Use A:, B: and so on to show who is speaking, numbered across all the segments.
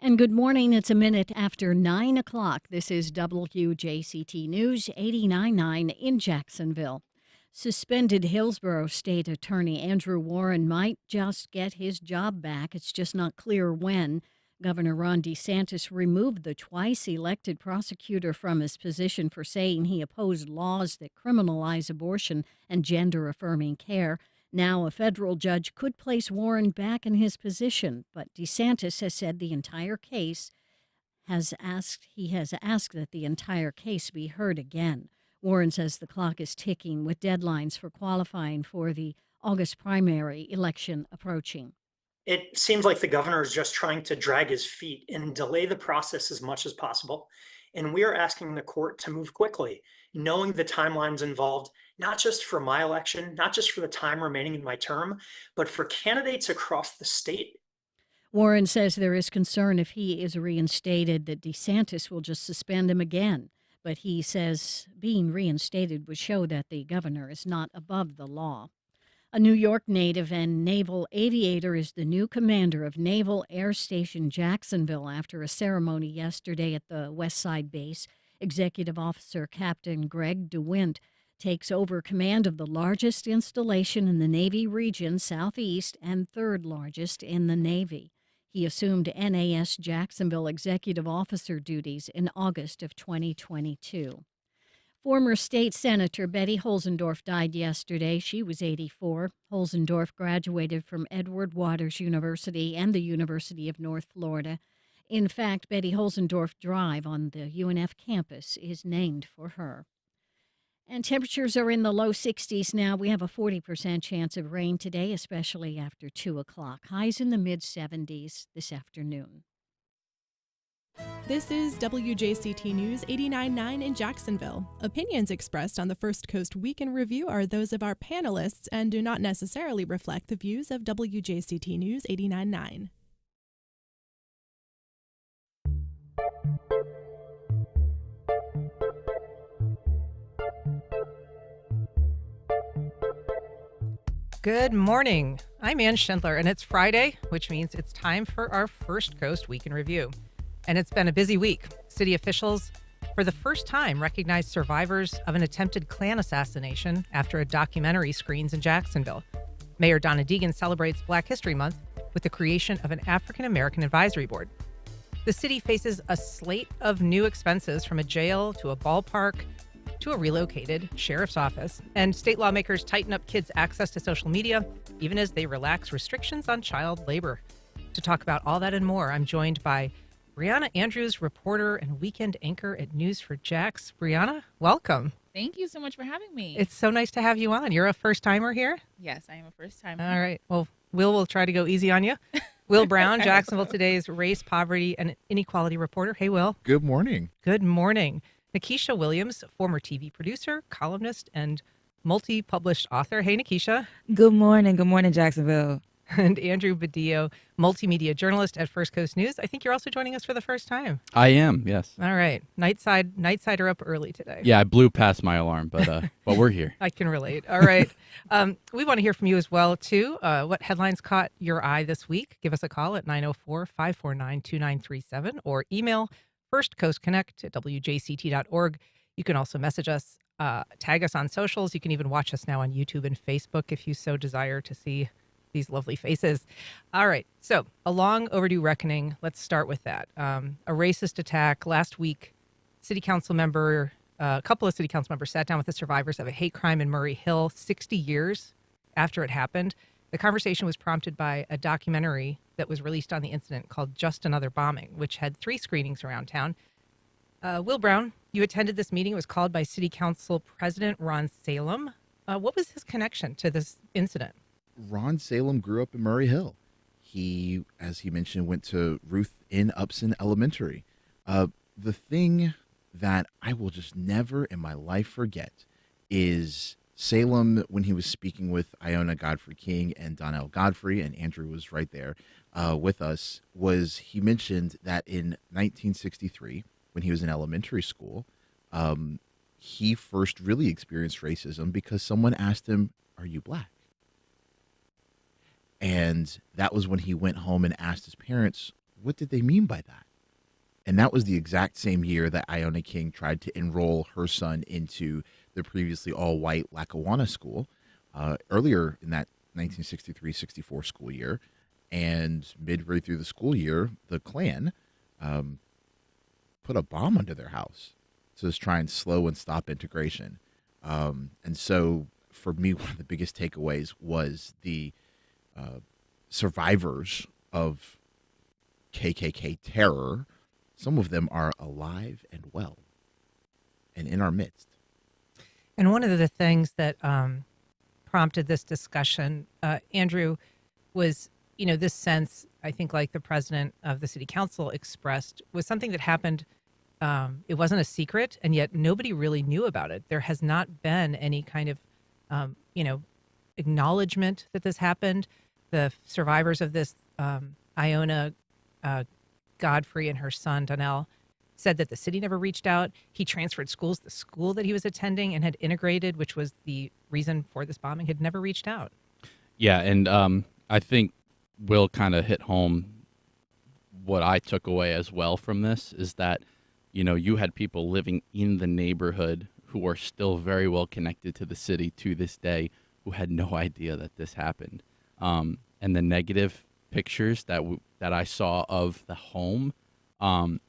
A: And good morning. It's a minute after 9 o'clock. This is WJCT News 89.9 in Jacksonville. Suspended Hillsborough State Attorney Andrew Warren might just get his job back. It's just not clear when. Governor Ron DeSantis removed the twice-elected prosecutor from his position for saying he opposed laws that criminalize abortion and gender-affirming care. Now, a federal judge could place Warren back in his position, but DeSantis has said the entire case has asked that the entire case be heard again. Warren says the clock is ticking with deadlines for qualifying for the August primary election approaching.
B: It seems like the governor is just trying to drag his feet and delay the process as much as possible. And we are asking the court to move quickly, knowing the timelines involved, not just for my election, not just for the time remaining in my term, but for candidates across the state.
A: Warren says there is concern if he is reinstated that DeSantis will just suspend him again. But he says being reinstated would show that the governor is not above the law. A New York native and naval aviator is the new commander of Naval Air Station Jacksonville after a ceremony yesterday at the West Side base. Executive Officer Captain Greg DeWint takes over command of the largest installation in the Navy region southeast and third largest in the Navy. He assumed NAS Jacksonville executive officer duties in August of 2022. Former state senator Betty Holzendorf died yesterday. She was 84. Holzendorf graduated from Edward Waters University and the University of North Florida. In fact, Betty Holzendorf Drive on the UNF campus is named for her. And temperatures are in the low 60s now. We have a 40% chance of rain today, especially after 2 o'clock. Highs in the mid-70s this afternoon.
C: This is WJCT News 89.9 in Jacksonville. Opinions expressed on the First Coast Week in Review are those of our panelists and do not necessarily reflect the views of WJCT News 89.9.
D: Good morning. I'm Ann Schindler, and it's Friday, which means it's time for our First Coast Week in Review. And it's been a busy week. City officials, for the first time, recognized survivors of an attempted Klan assassination after a documentary screens in Jacksonville. Mayor Donna Deegan celebrates Black History Month with the creation of an African American advisory board. The city faces a slate of new expenses, from a jail to a ballpark to a relocated sheriff's office. And state lawmakers tighten up kids' access to social media, even as they relax restrictions on child labor. To talk about all that and more, I'm joined by Brianna Andrews, reporter and weekend anchor at News4Jax. Brianna, welcome.
E: Thank you so much for having me.
D: It's so nice to have you on. You're a first-timer here?
E: Yes, I am a first-timer.
D: All right. Well, Will will try to go easy on you. Will Brown, Jacksonville Today's race, poverty, and inequality reporter. Hey, Will.
F: Good morning.
D: Good morning. Nikisha Williams, former TV producer, columnist, and multi-published author. Hey, Nikisha.
G: Good morning. Good morning, Jacksonville.
D: And Andrew Badillo, multimedia journalist at First Coast News. I think you're also joining us for the first time.
F: I am, yes.
D: All right. Nightsider up early today.
F: Yeah, I blew past my alarm, but we're here.
D: I can relate. All right. We want to hear from you as well, too. What headlines caught your eye this week? Give us a call at 904-549-2937 or email firstcoastconnect@wjct.org. You can also message us, tag us on socials. You can even watch us now on YouTube and Facebook if you so desire to see these lovely faces. All right. So a long overdue reckoning. Let's start with that. A racist attack last week. A couple of city council members sat down with the survivors of a hate crime in Murray Hill 60 years after it happened. The conversation was prompted by a documentary that was released on the incident called Just Another Bombing, which had 3 screenings around town. Will Brown, you attended this meeting. It was called by City Council President Ron Salem. What was his connection to this incident?
F: Ron Salem grew up in Murray Hill. He, as he mentioned, went to Ruth N. Upson Elementary. The thing that I will just never in my life forget is Salem, when he was speaking with Iona Godfrey King and Donnell Godfrey, and Andrew was right there with us, he mentioned that in 1963, when he was in elementary school, he first really experienced racism because someone asked him, "Are you black?" And that was when he went home and asked his parents, what did they mean by that? And that was the exact same year that Iona King tried to enroll her son into the previously all-white Lackawanna school earlier in that 1963-64 school year. And midway through the school year, the Klan put a bomb under their house to just try and slow and stop integration. And so for me, one of the biggest takeaways was the survivors of KKK terror. Some of them are alive and well and in our midst.
D: And one of the things that prompted this discussion, Andrew, was, this sense, I think, like the president of the city council expressed, was something that happened. It wasn't a secret, and yet nobody really knew about it. There has not been any kind of, acknowledgement that this happened. The survivors of this, Iona Godfrey and her son, Donnell, said that the city never reached out. He transferred schools. The school that he was attending and had integrated, which was the reason for this bombing, had never reached out.
H: Yeah, and I think Will kind of hit home what I took away as well from this is that, you had people living in the neighborhood who are still very well connected to the city to this day who had no idea that this happened. And the negative pictures that I saw of the home, in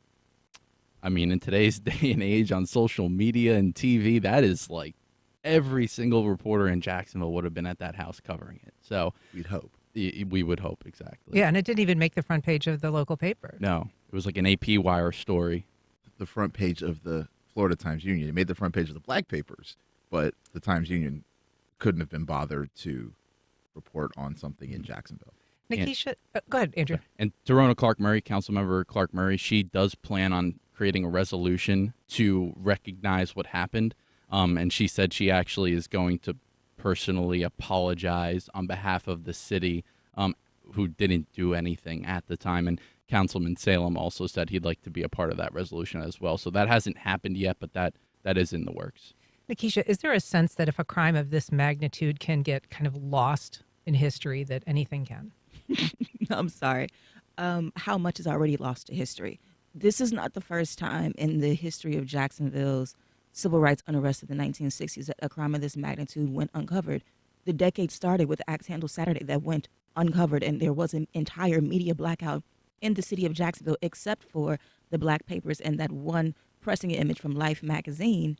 H: today's day and age on social media and TV, that is like every single reporter in Jacksonville would have been at that house covering it. So
F: We'd hope.
H: we would hope, exactly.
D: Yeah, and it didn't even make the front page of the local paper.
H: No, it was like an AP wire story.
F: The front page of the Florida Times-Union. It made the front page of the black papers, but the Times-Union couldn't have been bothered to report on something in Jacksonville.
D: Nikisha, go ahead, Andrew.
H: And Torona Clark Murray, Councilmember Clark Murray, she does plan on creating a resolution to recognize what happened. And she said she actually is going to personally apologize on behalf of the city, who didn't do anything at the time. And Councilman Salem also said he'd like to be a part of that resolution as well. So that hasn't happened yet, but that is in the works.
D: Nikisha, is there a sense that if a crime of this magnitude can get kind of lost in history, that anything can?
G: I'm sorry. How much is already lost to history? This is not the first time in the history of Jacksonville's civil rights unrest of the 1960s that a crime of this magnitude went uncovered. The decade started with Axe Handle Saturday that went uncovered, and there was an entire media blackout in the city of Jacksonville, except for the black papers and that one pressing image from Life magazine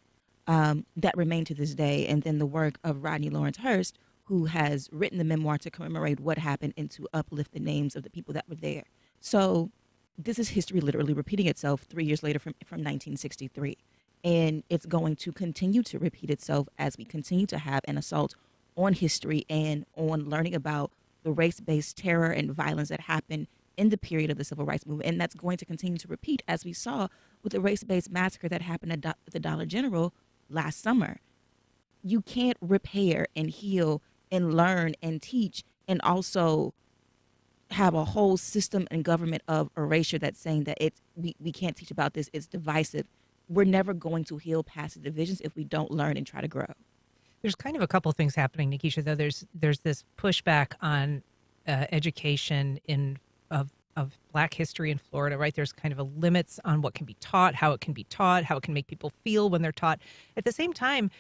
G: that remained to this day, and then the work of Rodney Lawrence Hurst, who has written the memoir to commemorate what happened and to uplift the names of the people that were there. So this is history literally repeating itself 3 years later from 1963. And it's going to continue to repeat itself as we continue to have an assault on history and on learning about the race-based terror and violence that happened in the period of the civil rights movement. And that's going to continue to repeat, as we saw with the race-based massacre that happened at the Dollar General last summer. You can't repair and heal and learn and teach and also have a whole system and government of erasure that's saying that we can't teach about this, it's divisive. We're never going to heal past the divisions if we don't learn and try to grow.
D: There's kind of a couple things happening, Nikisha, though. There's this pushback on education of Black history in Florida, right? There's kind of a limits on what can be taught, how it can be taught, how it can make people feel when they're taught. At the same time,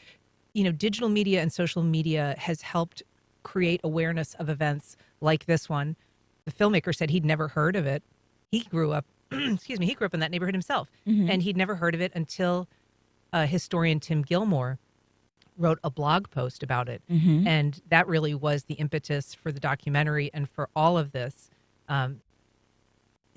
D: digital media and social media has helped create awareness of events like this one. The filmmaker said he'd never heard of it. He grew up, he grew up in that neighborhood himself, and he'd never heard of it until historian Tim Gilmore wrote a blog post about it. And that really was the impetus for the documentary and for all of this.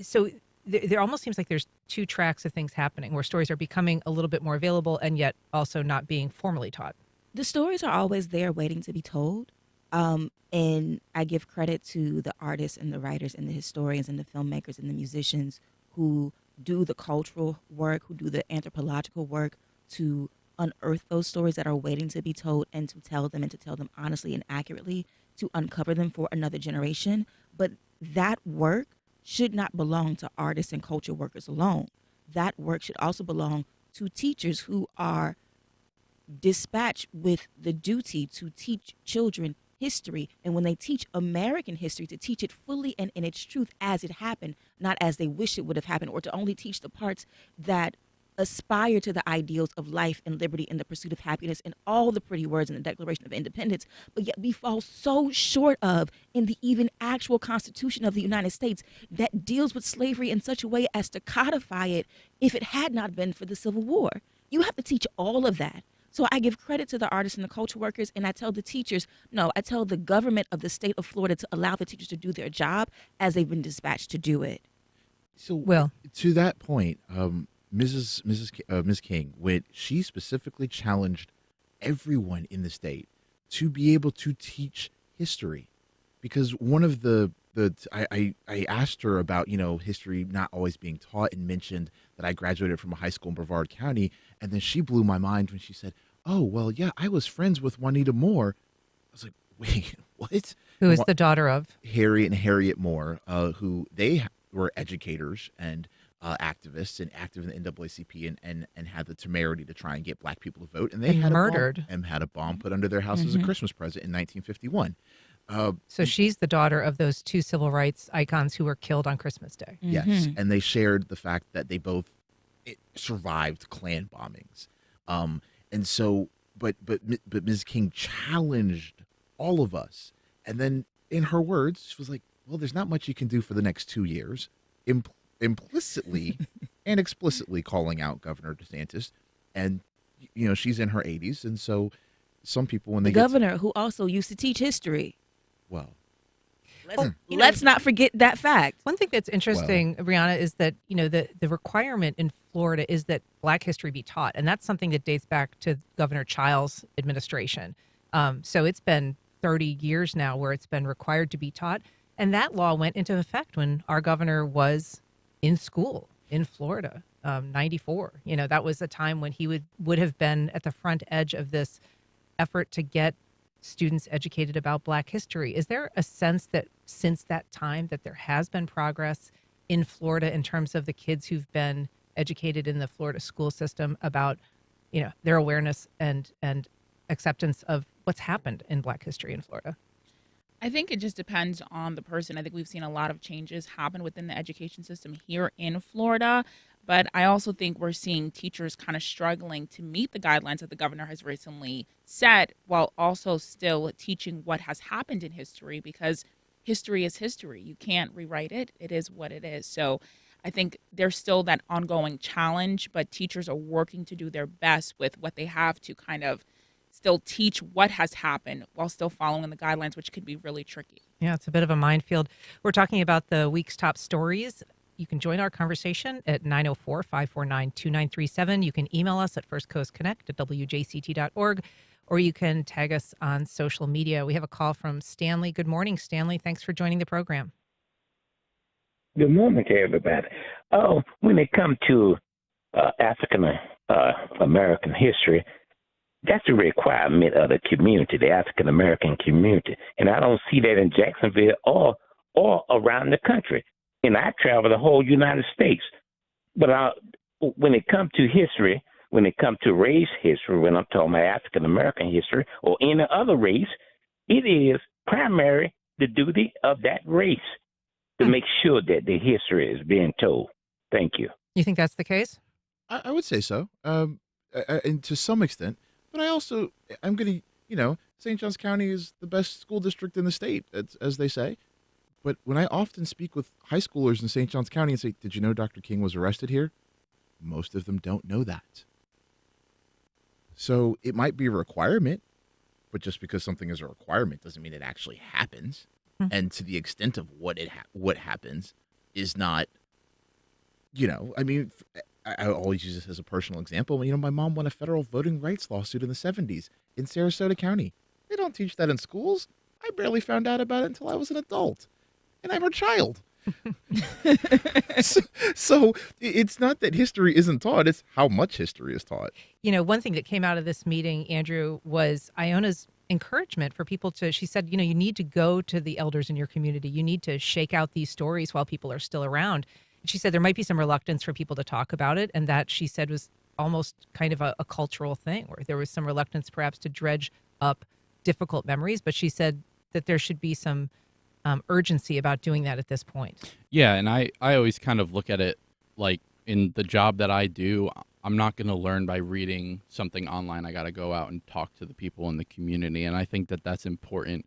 D: So there almost seems like there's two tracks of things happening where stories are becoming a little bit more available and yet also not being formally taught.
G: The stories are always there waiting to be told. And I give credit to the artists and the writers and the historians and the filmmakers and the musicians who do the cultural work, who do the anthropological work to unearth those stories that are waiting to be told and to tell them honestly and accurately, to uncover them for another generation. But that work should not belong to artists and culture workers alone. That work should also belong to teachers who are dispatched with the duty to teach children history, and when they teach American history, to teach it fully and in its truth as it happened, not as they wish it would have happened, or to only teach the parts that aspire to the ideals of life and liberty and the pursuit of happiness and all the pretty words in the Declaration of Independence, but yet we fall so short of in the even actual Constitution of the United States that deals with slavery in such a way as to codify it if it had not been for the Civil War. You have to teach all of that. So I give credit to the artists and the culture workers, and I tell the teachers, no, I tell the government of the state of Florida to allow the teachers to do their job as they've been dispatched to do it.
F: So,
D: Well,
F: to that point, Ms. King, when she specifically challenged everyone in the state to be able to teach history, because one of I asked her about, history not always being taught, and mentioned that I graduated from a high school in Brevard County, and then she blew my mind when she said, "Oh, well, yeah, I was friends with Juanita Moore." I was like, "Wait, what?"
D: who is the daughter of?
F: Harry and Harriet Moore, who they were educators and activists and active in the NAACP, and had the temerity to try and get black people to vote, and they
D: And
F: had
D: murdered.
F: had a bomb put under their house as a Christmas present in 1951.
D: So she's the daughter of those two civil rights icons who were killed on Christmas Day.
F: Yes, and they shared the fact that they both survived Klan bombings, and so, but Ms. King challenged all of us, and then in her words, she was like, "Well, there's not much you can do for the next 2 years," implicitly and explicitly calling out Governor DeSantis, and she's in her 80s, and so some people when they
G: The governor who also used to teach history.
F: well.
G: Let's not forget that fact.
D: One thing that's interesting, Brianna, is that, the requirement in Florida is that Black history be taught. And that's something that dates back to Governor Childs' administration. So it's been 30 years now where it's been required to be taught. And that law went into effect when our governor was in school in Florida, 94. That was a time when he would have been at the front edge of this effort to get students educated about Black history. Is there a sense that since that time that there has been progress in Florida in terms of the kids who've been educated in the Florida school system about, their awareness and acceptance of what's happened in Black history in Florida?
E: I think it just depends on the person. I think we've seen a lot of changes happen within the education system here in Florida. But I also think we're seeing teachers kind of struggling to meet the guidelines that the governor has recently set, while also still teaching what has happened in history, because history is history. You can't rewrite it. It is what it is. So I think there's still that ongoing challenge, but teachers are working to do their best with what they have to kind of still teach what has happened while still following the guidelines, which could be really tricky.
D: Yeah, it's a bit of a minefield. We're talking about the week's top stories. You can join our conversation at 904-549-2937. You can email us at firstcoastconnect@wjct.org, or you can tag us on social media. We have a call from Stanley. Good morning, Stanley. Thanks for joining the program.
I: Good morning to everybody. When it comes to African American history, that's a requirement of the community, the African American community, and I don't see that in Jacksonville or around the country. And I travel the whole United States. But when it comes to history, when it comes to race history, when I'm talking about African American history or any other race, it is primary the duty of that race to make sure that the history is being told. Thank you.
D: You think that's the case?
F: I would say so, and to some extent. But I'm going to, St. Johns County is the best school district in the state, as they say. But when I often speak with high schoolers in St. Johns County and say, "Did you know Dr. King was arrested here?" Most of them don't know that. So it might be a requirement, but just because something is a requirement doesn't mean it actually happens. And to the extent of what happens is not, I always use this as a personal example. My mom won a federal voting rights lawsuit in the 70s in Sarasota County. They don't teach that in schools. I barely found out about it until I was an adult. And I'm her child. so it's not that history isn't taught, it's how much history is taught.
D: One thing that came out of this meeting, Andrew, was Iona's encouragement for people to, she said, you need to go to the elders in your community. You need to shake out these stories while people are still around. She said there might be some reluctance for people to talk about it, and that, she said, was almost kind of a cultural thing where there was some reluctance perhaps to dredge up difficult memories. But she said that there should be some urgency about doing that at this point.
H: Yeah, and I always kind of look at it like in the job that I do, I'm not going to learn by reading something online. I got to go out and talk to the people in the community, and I think that that's important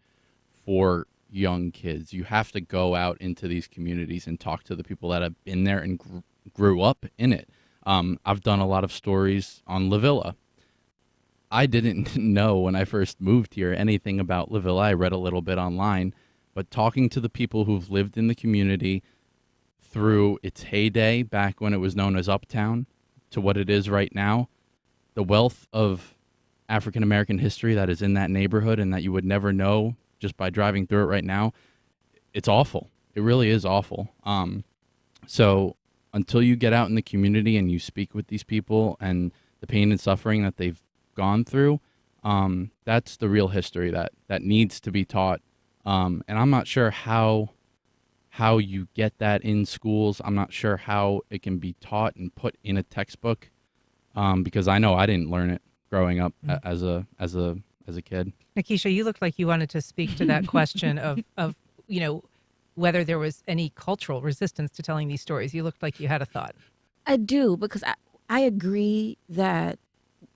H: for young kids. You have to go out into these communities and talk to the people that have been there and grew up in it. I've done a lot of stories on La Villa. I didn't know when I first moved here anything about La Villa. I read a little bit online, but talking to the people who've lived in the community through its heyday back when it was known as Uptown to what it is right now, the wealth of African American history that is in that neighborhood and that you would never know just by driving through it right now, it's awful. It really is awful. So until you get out in the community and you speak with these people and the pain and suffering that they've gone through, that's the real history that needs to be taught. And I'm not sure how you get that in schools. I'm not sure how it can be taught and put in a textbook, because I know I didn't learn it growing up as a kid.
D: Nikisha, you looked like you wanted to speak to that question of whether there was any cultural resistance to telling these stories. You looked like you had a thought.
G: I do, because I agree that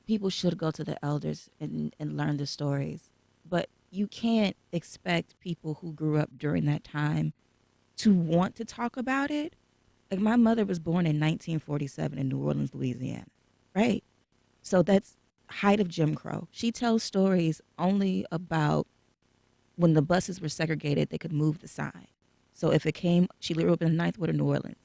G: people should go to the elders and learn the stories. But you can't expect people who grew up during that time to want to talk about it. Like, my mother was born in 1947 in New Orleans, Louisiana, right? So that's height of Jim Crow. She tells stories only about when the buses were segregated, they could move the sign. So if it came, she grew up in the Ninth Ward of New Orleans.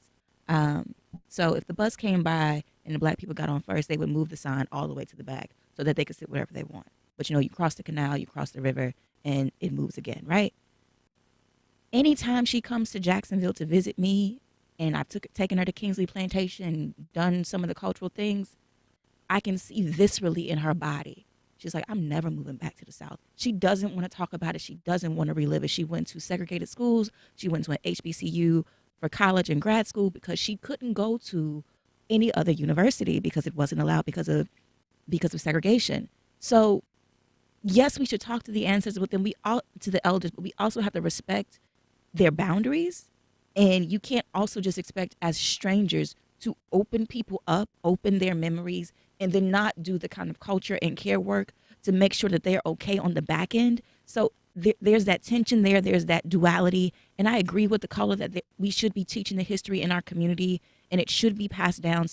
G: So if the bus came by and the black people got on first, they would move the sign all the way to the back so that they could sit wherever they want. But you cross the canal, you cross the river, and it moves again, right? Anytime she comes to Jacksonville to visit me, and I've taken her to Kingsley Plantation and done some of the cultural things, I can see viscerally in her body. She's like, I'm never moving back to the South. She doesn't want to talk about it. She doesn't want to relive it. She went to segregated schools. She went to an HBCU for college and grad school because she couldn't go to any other university because it wasn't allowed because of segregation. So yes, we should talk to the ancestors, but then to the elders, but we also have to respect their boundaries. And you can't also just expect as strangers to open people up, open their memories, and then not do the kind of culture and care work to make sure that they're okay on the back end. So there's that tension there. There's that duality. And I agree with the caller that we should be teaching the history in our community, and it should be passed down,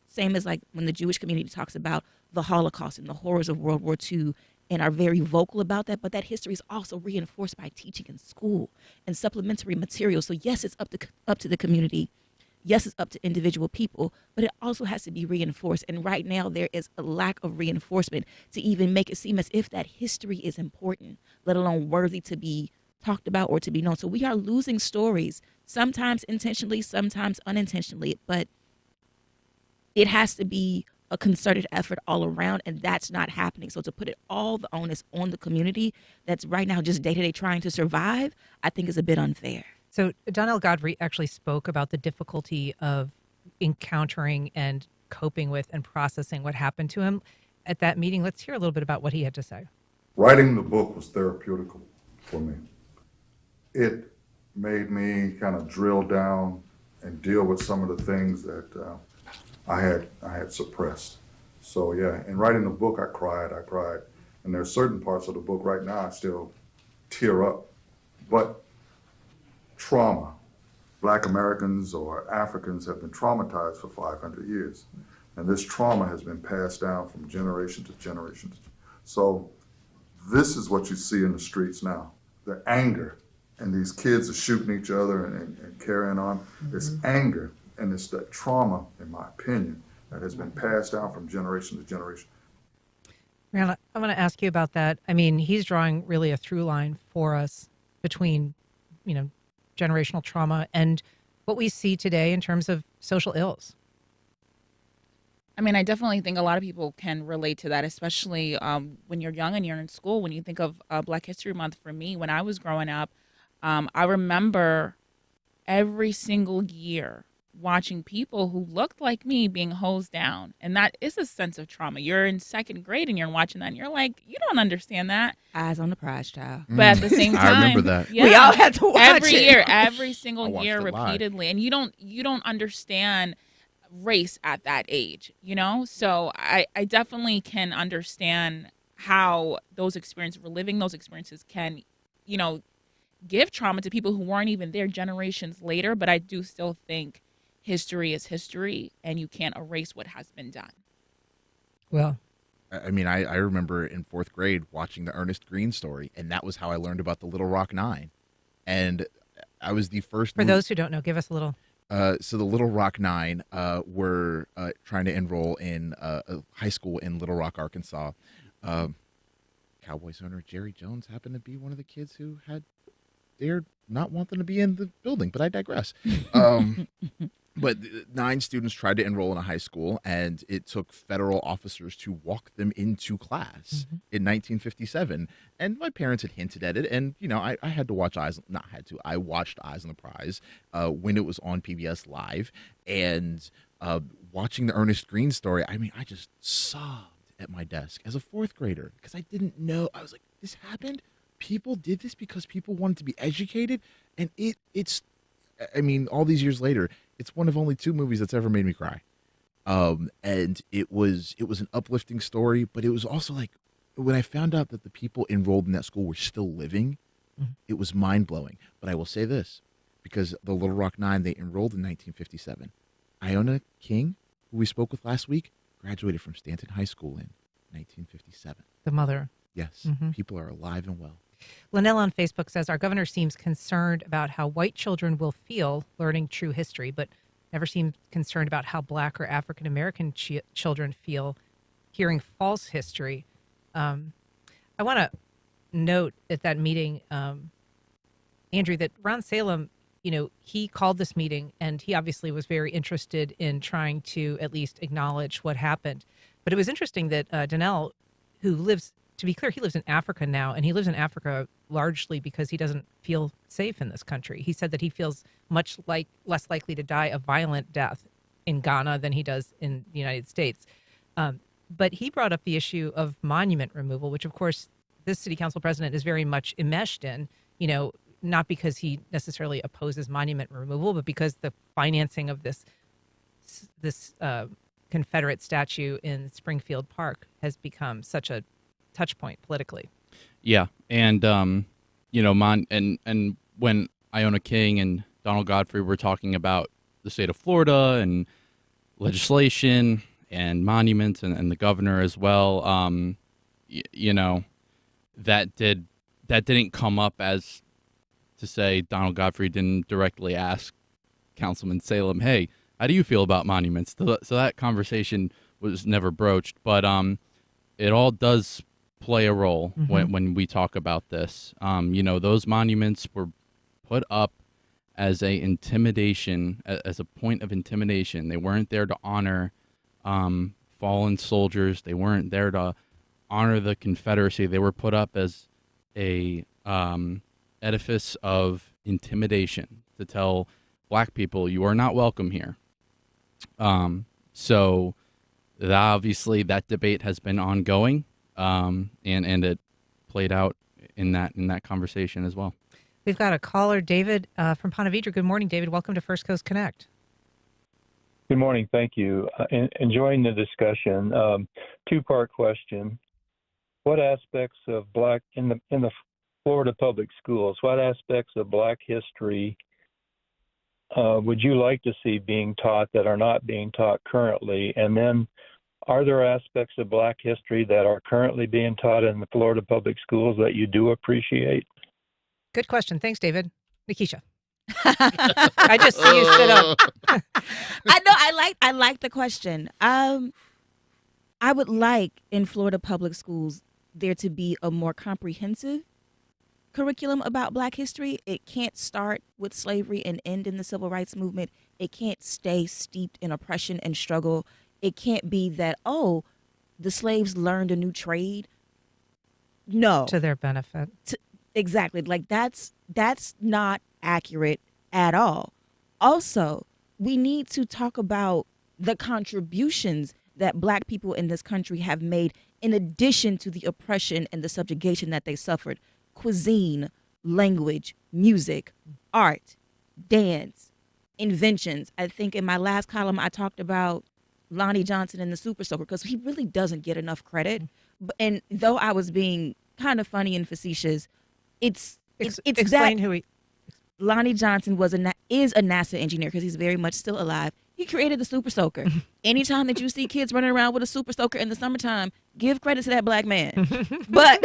G: same as like when the Jewish community talks about the Holocaust and the horrors of World War II and are very vocal about that. But that history is also reinforced by teaching in school and supplementary materials. So yes, it's up to the community. Yes, it's up to individual people, but it also has to be reinforced. And right now there is a lack of reinforcement to even make it seem as if that history is important, let alone worthy to be talked about or to be known. So we are losing stories, sometimes intentionally, sometimes unintentionally, but it has to be a concerted effort all around, and that's not happening. So to put all the onus on the community that's right now just day-to-day trying to survive, I think is a bit unfair.
D: So Donnell Godfrey actually spoke about the difficulty of encountering and coping with and processing what happened to him at that meeting. Let's hear a little bit about what he had to say.
J: Writing the book was therapeutical for me. It made me kind of drill down and deal with some of the things that I had suppressed. So yeah, in writing the book, I cried. And there's certain parts of the book right now I still tear up. But trauma, Black Americans or Africans have been traumatized for 500 years. And this trauma has been passed down from generation to generation. So this is what you see in the streets now, the anger. And these kids are shooting each other and carrying on. Mm-hmm. It's anger, and it's that trauma, in my opinion, that has been passed down from generation to generation.
D: Rihanna, I want to ask you about that. I mean, he's drawing really a through line for us between, generational trauma and what we see today in terms of social ills.
E: I mean, I definitely think a lot of people can relate to that, especially when you're young and you're in school. When you think of Black History Month, for me, when I was growing up, I remember every single year watching people who looked like me being hosed down. And that is a sense of trauma. You're in second grade and you're watching that and you're like, you don't understand that.
G: Eyes on the prize, child.
E: But at the same time,
F: I remember that.
E: yeah,
G: We all had to watch
E: every
G: it.
E: year, every
F: I
E: single
F: watched
E: year,
F: it live.
E: repeatedly. And you don't understand race at that age, you know? So I definitely can understand how those experiences, reliving those experiences can, you know, give trauma to people who weren't even there generations later. But I do still think history is history and you can't erase what has been done.
D: Well,
F: I mean, I remember in fourth grade watching the Ernest Green story, and that was how I learned about the Little Rock Nine. And I was the first.
D: for those who don't know, give us a little.
F: So the Little Rock Nine were trying to enroll in a high school in Little Rock, Arkansas. Cowboys owner Jerry Jones happened to be one of the kids who had dared not want them to be in the building, but I digress. But 9 students tried to enroll in a high school, and it took federal officers to walk them into class in 1957. And my parents had hinted at it, and you know, I had to watch I watched Eyes on the Prize when it was on PBS Live, and watching the Ernest Green story. I mean, I just sobbed at my desk as a fourth grader because I didn't know. I was like, this happened. People did this because people wanted to be educated, and it's. I mean, all these years later, it's one of only 2 movies that's ever made me cry. And it was an uplifting story, but it was also like when I found out that the people enrolled in that school were still living, it was mind blowing. But I will say this, because the Little Rock Nine, they enrolled in 1957. Iona King, who we spoke with last week, graduated from Stanton High School in 1957.
D: The mother.
F: Yes, people are alive and well.
D: Linnell on Facebook says, our governor seems concerned about how white children will feel learning true history, but never seemed concerned about how Black or African American children feel hearing false history. I want to note at that meeting, Andrew, that Ron Salem, you know, he called this meeting and he obviously was very interested in trying to at least acknowledge what happened. But it was interesting that Donnell, who lives, to be clear, he lives in Africa now, and he lives in Africa largely because he doesn't feel safe in this country. He said that he feels less likely to die a violent death in Ghana than he does in the United States. But he brought up the issue of monument removal, which, of course, this city council president is very much enmeshed in, you know, not because he necessarily opposes monument removal, but because the financing of this Confederate statue in Springfield Park has become such a touch point politically.
H: Yeah, and you know, and when Iona King and Donald Godfrey were talking about the state of Florida and legislation and monuments and the governor as well, you know, that didn't come up as to say Donald Godfrey didn't directly ask Councilman Salem, hey, how do you feel about monuments? So that conversation was never broached, but it all does play a role when we talk about this. You know, those monuments were put up as a intimidation, as a point of intimidation. They weren't there to honor fallen soldiers. They weren't there to honor the Confederacy. They were put up as a edifice of intimidation to tell Black people, you are not welcome here. So obviously that debate has been ongoing. And it played out in that conversation as well.
D: We've got a caller, David from Ponte Vedra. Good morning, David. Welcome to First Coast Connect.
K: Good morning. Thank you. Enjoying the discussion. 2-part question: what aspects of Black in the Florida public schools? What aspects of Black history would you like to see being taught that are not being taught currently? And then, are there aspects of Black history that are currently being taught in the Florida public schools that you do appreciate?
D: Good question. Thanks, David. Nikisha. I just see you sit up.
G: I like the question. I would like in Florida public schools there to be a more comprehensive curriculum about Black history. It can't start with slavery and end in the civil rights movement. It can't stay steeped in oppression and struggle. It can't be that, oh, the slaves learned a new trade. No.
D: To their benefit.
G: Exactly. Like that's not accurate at all. Also, we need to talk about the contributions that Black people in this country have made in addition to the oppression and the subjugation that they suffered. Cuisine, language, music, art, dance, inventions. I think in my last column I talked about Lonnie Johnson and the Super Soaker because he really doesn't get enough credit. And though I was being kind of funny and facetious, it's
D: explain
G: that
D: who he.
G: Lonnie Johnson is a NASA engineer because he's very much still alive. He created the Super Soaker. Anytime that you see kids running around with a Super Soaker in the summertime, give credit to that Black man. But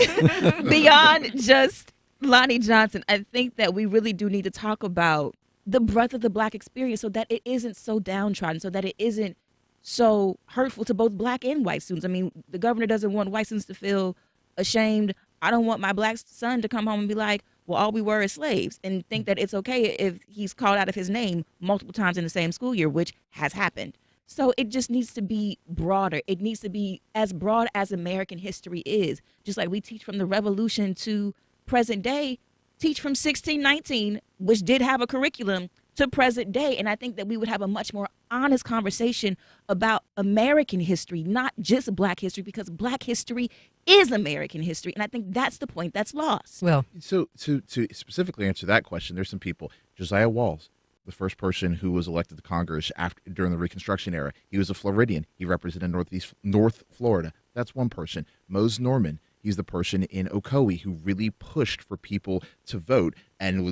G: beyond just Lonnie Johnson, I think that we really do need to talk about the breadth of the Black experience so that it isn't so downtrodden, so that it isn't so hurtful to both Black and white students. I mean, the governor doesn't want white students to feel ashamed. I don't want my Black son to come home and be like, well, all we were is slaves, and think that it's okay if he's called out of his name multiple times in the same school year, which has happened. So it just needs to be broader. It needs to be as broad as American history is. Just like we teach from the Revolution to present day, teach from 1619, which did have a curriculum, to present day. And I think that we would have a much more honest conversation about American history, not just Black history, because Black history is American history. And I think that's the point that's lost.
D: Well,
F: So to specifically answer that question, there's some people. Josiah Walls, the first person who was elected to Congress during the Reconstruction era, he was a Floridian. He represented North Florida. That's one person. Mose Norman, he's the person in Ocoee who really pushed for people to vote and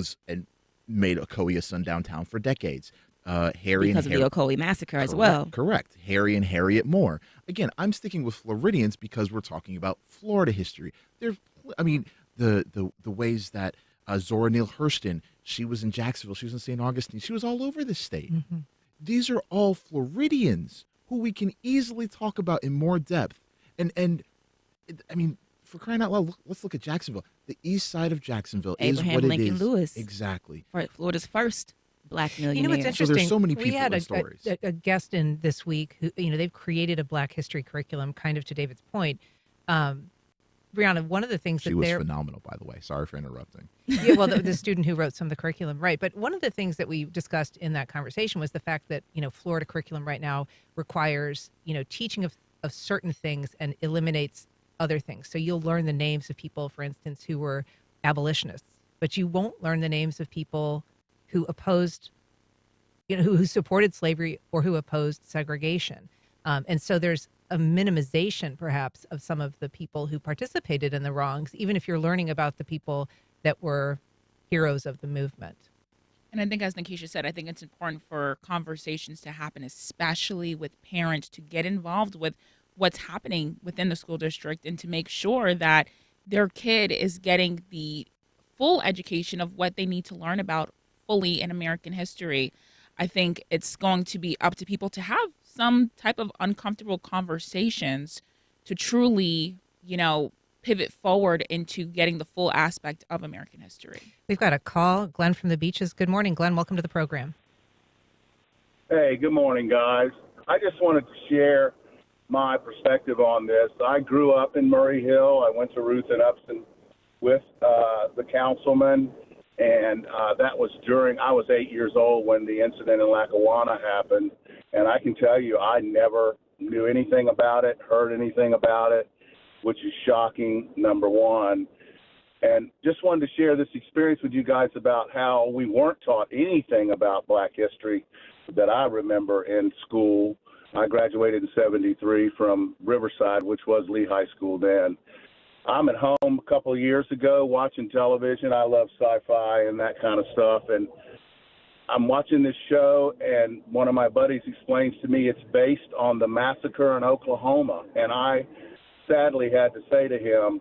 F: made Ocoee a sundown town for decades.
G: Because of the Ocoee massacre as well.
F: Correct. Harry and Harriet Moore. Again, I'm sticking with Floridians because we're talking about Florida history. The ways that Zora Neale Hurston, she was in Jacksonville, she was in St. Augustine, she was all over the state. Mm-hmm. These are all Floridians who we can easily talk about in more depth. And for crying out loud, let's look at Jacksonville. The east side of Jacksonville
G: Abraham
F: is what
G: Lincoln
F: it is.
G: Lewis.
F: Exactly.
G: Florida's first Black millionaire.
D: You know what's interesting?
F: So there's so many people
D: we had
F: and stories.
D: a guest in this week who, they've created a Black history curriculum, kind of to David's point. Brianna, one of the things
F: she was phenomenal, by the way. Sorry for interrupting.
D: Yeah, well, the student who wrote some of the curriculum, right? But one of the things that we discussed in that conversation was the fact that Florida curriculum right now requires teaching of certain things and eliminates other things. So you'll learn the names of people, for instance, who were abolitionists, but you won't learn the names of people who opposed, who supported slavery or who opposed segregation. And so there's a minimization, perhaps, of some of the people who participated in the wrongs, even if you're learning about the people that were heroes of the movement.
E: And I think, as Nikisha said, I think it's important for conversations to happen, especially with parents, to get involved with what's happening within the school district and to make sure that their kid is getting the full education of what they need to learn about fully in American history. I think it's going to be up to people to have some type of uncomfortable conversations to truly, pivot forward into getting the full aspect of American history.
D: We've got a call. Glenn from the Beaches. Good morning, Glenn. Welcome to the program.
L: Hey, good morning, guys. I just wanted to share my perspective on this. I grew up in Murray Hill. I went to Ruth and Upson with the councilman, and that was I was 8 years old when the incident in Lackawanna happened, and I can tell you I never knew anything about it, heard anything about it, which is shocking, number one. And just wanted to share this experience with you guys about how we weren't taught anything about Black history that I remember in school. I graduated in 73 from Riverside, which was Lee High School then. I'm at home a couple of years ago watching television. I love sci-fi and that kind of stuff. And I'm watching this show, and one of my buddies explains to me it's based on the massacre in Oklahoma. And I sadly had to say to him,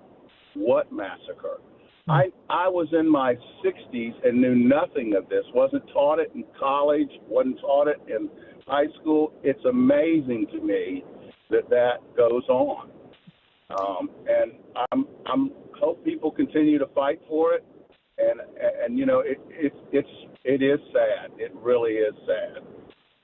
L: what massacre? I was in my 60s and knew nothing of this, wasn't taught it in college, wasn't taught it in high school. It's amazing to me that goes on. And I'm hope people continue to fight for it. And it is sad. It really is sad.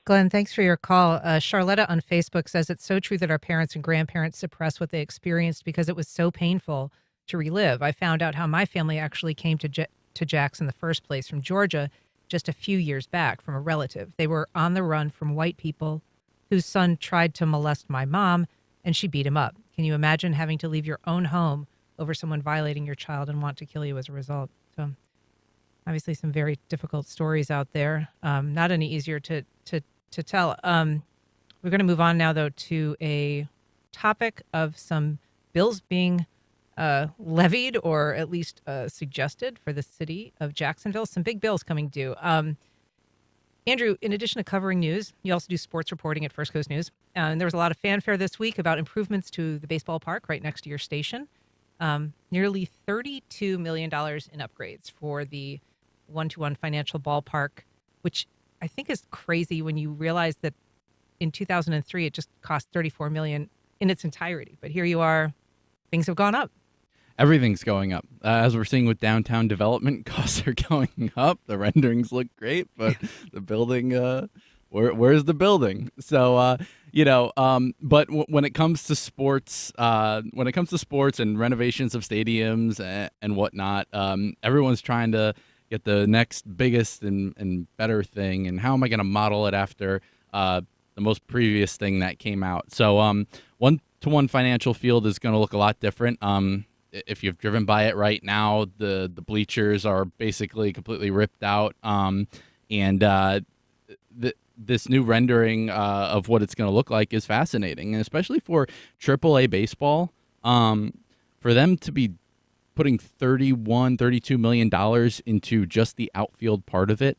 D: Glenn, thanks for your call. Charlotta on Facebook says it's so true that our parents and grandparents suppress what they experienced because it was so painful to relive. I found out how my family actually came to Jackson in the first place from Georgia just a few years back from a relative. They were on the run from white people whose son tried to molest my mom, and she beat him up. Can you imagine having to leave your own home over someone violating your child and want to kill you as a result? So obviously some very difficult stories out there. Not any easier to tell. We're going to move on now, though, to a topic of some bills being levied or at least suggested for the city of Jacksonville. Some big bills coming due. Andrew, in addition to covering news, you also do sports reporting at First Coast News. And there was a lot of fanfare this week about improvements to the baseball park right next to your station. Nearly $32 million in upgrades for the one-to-one financial ballpark, which I think is crazy when you realize that in 2003, it just cost $34 million in its entirety. But here you are, things have gone up.
H: Everything's going up. As we're seeing with downtown development, costs are going up. The renderings look great, but the building, where's the building? So, but when it comes to sports, and renovations of stadiums and whatnot, everyone's trying to get the next biggest and better thing. And how am I going to model it after the most previous thing that came out? So, one-to-one financial field is going to look a lot different. If you've driven by it right now, the bleachers are basically completely ripped out. This new rendering of what it's going to look like is fascinating, and especially for AAA baseball, for them to be putting $32 million into just the outfield part of it